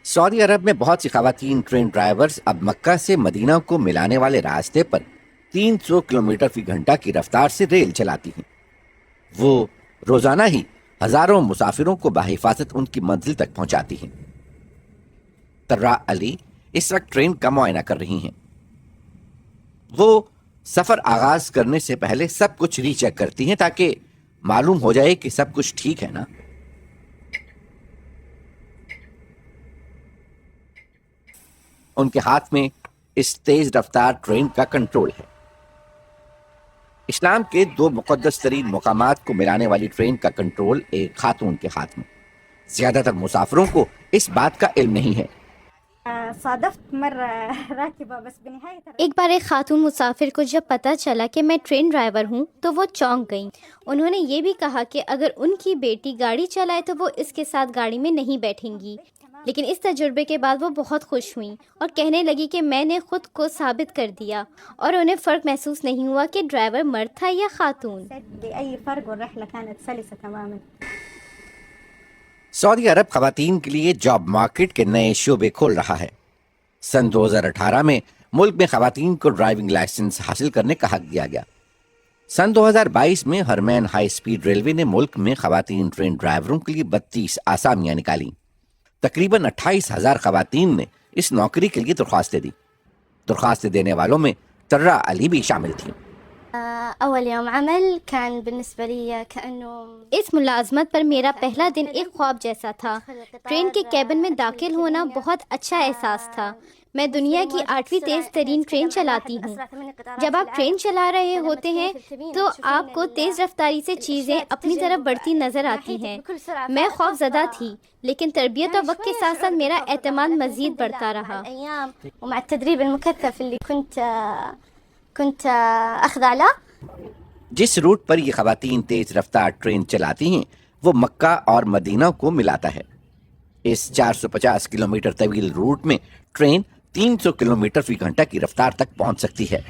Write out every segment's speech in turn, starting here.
سعودی عرب میں بہت سی خواتین ٹرین ڈرائیورز اب مکہ سے مدینہ کو ملانے والے راستے پر 300 کلومیٹر فی گھنٹہ کی رفتار سے ریل چلاتی ہیں۔ وہ روزانہ ہی ہزاروں مسافروں کو بحفاظت ان کی منزل تک پہنچاتی ہیں۔ ترا علی اس وقت ٹرین کا معائنہ کر رہی ہیں۔ وہ سفر آغاز کرنے سے پہلے سب کچھ ری چیک کرتی ہیں تاکہ معلوم ہو جائے کہ سب کچھ ٹھیک ہے نا۔ ان کے ہاتھ میں اس تیز رفتار ٹرین کا کنٹرول ہے۔ اسلام کے 2 مقدس ترین مقامات کو ملانے والی ٹرین کا کنٹرول ایک خاتون کے ہاتھ میں۔ زیادہ تر مسافروں کو اس بات کا علم نہیں ہے۔ ایک بار ایک خاتون مسافر کو جب پتہ چلا کہ میں ٹرین ڈرائیور ہوں تو وہ چونک گئیں۔ انہوں نے یہ بھی کہا کہ اگر ان کی بیٹی گاڑی چلائے تو وہ اس کے ساتھ گاڑی میں نہیں بیٹھیں گی، لیکن اس تجربے کے بعد وہ بہت خوش ہوئیں اور کہنے لگی کہ میں نے خود کو ثابت کر دیا، اور انہیں فرق محسوس نہیں ہوا کہ ڈرائیور مرد تھا یا خاتون۔ سعودی عرب خواتین کے لیے جاب مارکیٹ کے نئے شعبے کھول رہا ہے۔ سن 2018 میں ملک میں خواتین کو ڈرائیونگ لائسنس حاصل کرنے کا حق دیا گیا۔ سن 2022 میں ہرمین ہائی سپیڈ ریلوے نے ملک میں خواتین ٹرین ڈرائیوروں کے لیے 32 آسامیاں نکالیں۔ تقریباً 28,000 خواتین نے اس نوکری کے لیے درخواستیں دی۔ درخواستیں دینے والوں میں ترا علی بھی شامل تھیں۔ اول یوم عمل كان بالنسبة لي كأنه اس ملازمت پر میرا پہلا دن ایک خواب جیسا تھا۔ ٹرین کے کیبن میں داخل ہونا بہت اچھا احساس تھا۔ میں دنیا کی 8ویں تیز ترین ٹرین چلاتی ہوں۔ جب آپ ٹرین چلا رہے ہوتے ہیں تو آپ کو تیز رفتاری سے چیزیں اپنی طرف بڑھتی نظر آتی ہیں۔ میں خوف زدہ تھی، لیکن تربیت اور وقت کے ساتھ ساتھ میرا اعتماد مزید بڑھتا رہا۔ ومع التدريب المكثف اللي كنت اخذ على جس روٹ پر یہ خواتین تیز رفتار ٹرین چلاتی ہیں وہ مکہ اور مدینہ کو ملاتا ہے۔ اس 450 کلومیٹر طویل روٹ میں ٹرین 300 کلومیٹر فی گھنٹہ کی رفتار تک پہنچ سکتی ہے۔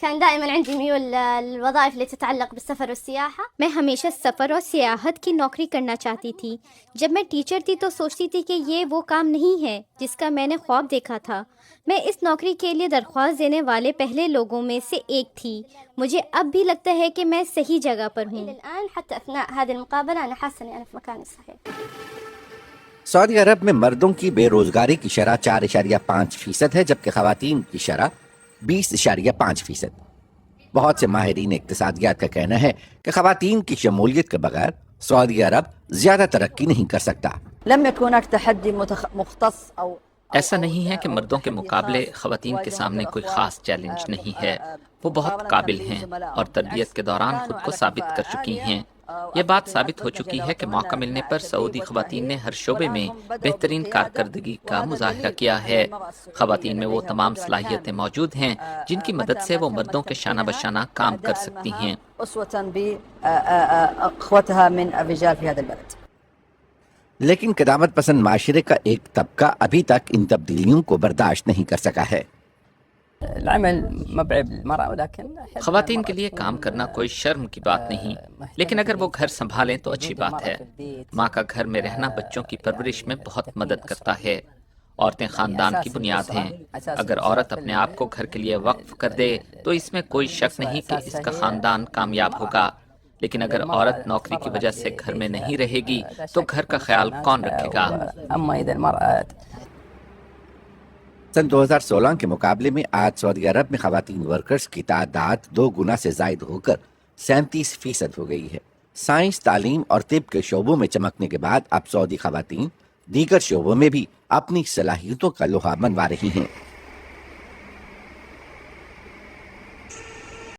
كان دائما عندي ميول للوظائف اللي تتعلق بالسفر والسياحة۔ میں ہمیشہ سفر اور سیاحت کی نوکری کرنا چاہتی تھی۔ جب میں ٹیچر تھی تو سوچتی تھی کہ یہ وہ کام نہیں ہے جس کا میں نے خواب دیکھا تھا۔ میں اس نوکری کے لیے درخواست دینے والے پہلے لوگوں میں سے ایک تھی۔ مجھے اب بھی لگتا ہے کہ میں صحیح جگہ پر ہوں۔ الآن حتى أثناء هذه المقابلة أنا حاسة إني أنا في مكاني الصحيح۔ سعودی عرب میں مردوں کی بے روزگاری کی شرح 4.5% ہے، جبکہ خواتین کی شرح 20.5%۔ بہت سے ماہرین اقتصادیات کا کہنا ہے کہ خواتین کی شمولیت کے بغیر سعودی عرب زیادہ ترقی نہیں کر سکتا۔ لم يكن هناك تحدي مختص او ایسا نہیں ہے کہ مردوں کے مقابلے خواتین کے سامنے کوئی خاص چیلنج نہیں ہے۔ وہ بہت قابل ہیں اور تربیت کے دوران خود کو ثابت کر چکی ہیں۔ یہ بات ثابت ہو چکی ہے کہ موقع ملنے پر سعودی خواتین نے ہر شعبے میں بہترین کارکردگی کا مظاہرہ کیا ہے۔ خواتین میں وہ تمام صلاحیتیں موجود ہیں جن کی مدد سے وہ مردوں کے شانہ بشانہ کام کر سکتی ہیں۔ اسوة باخوتها من الرجال في هذا البلد۔ لیکن قدامت پسند معاشرے کا ایک طبقہ ابھی تک ان تبدیلیوں کو برداشت نہیں کر سکا ہے۔ العمل مبعب للمرأة ولكن خواتین کے لیے کام کرنا کوئی شرم کی بات نہیں، لیکن اگر وہ گھر سنبھالیں تو اچھی بات ہے۔ ماں کا گھر میں رہنا بچوں کی پرورش میں بہت مدد کرتا ہے۔ عورتیں خاندان کی بنیاد ہیں۔ اگر عورت اپنے آپ کو گھر کے لیے وقف کر دے تو اس میں کوئی شک نہیں کہ اس کا خاندان کامیاب ہوگا، لیکن اگر عورت نوکری کی وجہ سے گھر میں نہیں رہے گی تو گھر کا خیال کون رکھے گا؟ سن 2016 کے مقابلے میں آج سعودی عرب میں خواتین ورکرز کی تعداد 2 گنا سے زائد ہو کر 37% ہو گئی ہے۔ سائنس، تعلیم اور طب کے شعبوں میں چمکنے کے بعد اب سعودی خواتین دیگر شعبوں میں بھی اپنی صلاحیتوں کا لوہا منوا رہی ہیں۔